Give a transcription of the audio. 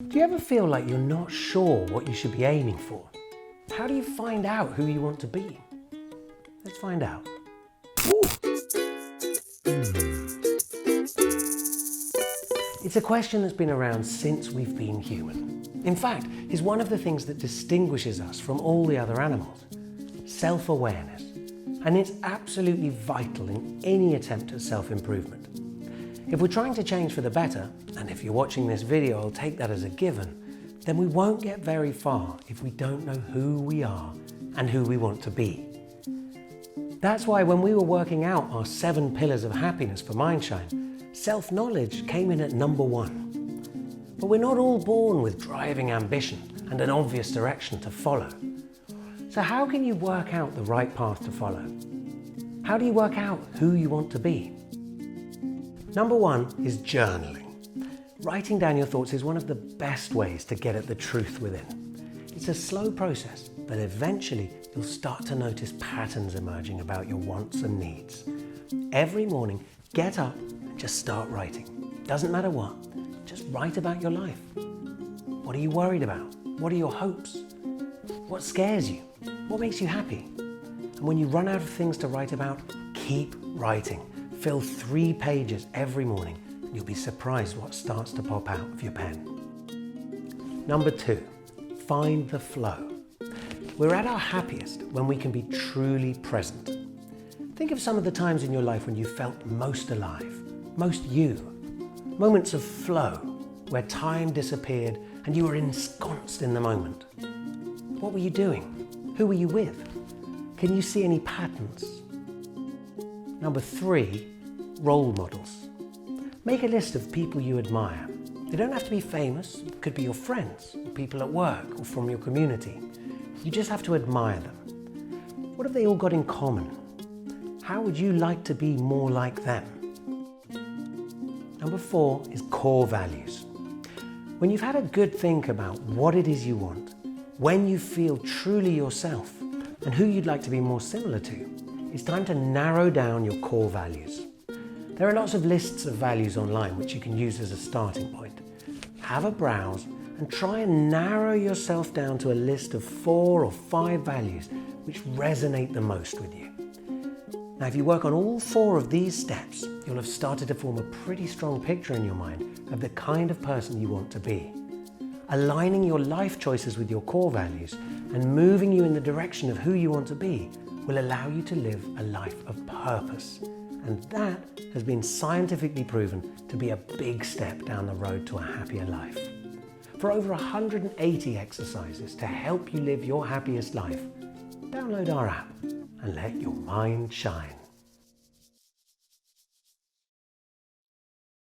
Do you ever feel like you're not sure what you should be aiming for? How do you find out who you want to be? Let's find out. It's a question that's been around since we've been human. In fact, it's one of the things that distinguishes us from all the other animals. Self-awareness. And it's absolutely vital in any attempt at self-improvement. If we're trying to change for the better, and if you're watching this video, I'll take that as a given, then we won't get very far if we don't know who we are and who we want to be. That's why when we were working out our 7 pillars of happiness for Mindshine, self-knowledge came in at number 1. But we're not all born with driving ambition and an obvious direction to follow. So how can you work out the right path to follow? How do you work out who you want to be? Number 1 is journaling. Writing down your thoughts is one of the best ways to get at the truth within. It's a slow process, but eventually you'll start to notice patterns emerging about your wants and needs. Every morning, get up and just start writing. Doesn't matter what, just write about your life. What are you worried about? What are your hopes? What scares you? What makes you happy? And when you run out of things to write about, keep writing. Fill 3 pages every morning and you'll be surprised what starts to pop out of your pen. Number 2, find the flow. We're at our happiest when we can be truly present. Think of some of the times in your life when you felt most alive, most you. Moments of flow where time disappeared and you were ensconced in the moment. What were you doing? Who were you with? Can you see any patterns? Number 3, role models. Make a list of people you admire. They don't have to be famous. It could be your friends, or people at work, or from your community. You just have to admire them. What have they all got in common? How would you like to be more like them? Number 4 is core values. When you've had a good think about what it is you want, when you feel truly yourself, and who you'd like to be more similar to, it's time to narrow down your core values. There are lots of lists of values online which you can use as a starting point. Have a browse and try and narrow yourself down to a list of 4 or 5 values which resonate the most with you. Now, if you work on all 4 of these steps, you'll have started to form a pretty strong picture in your mind of the kind of person you want to be. Aligning your life choices with your core values and moving you in the direction of who you want to be will allow you to live a life of purpose. And that has been scientifically proven to be a big step down the road to a happier life. For over 180 exercises to help you live your happiest life, download our app and let your mind shine.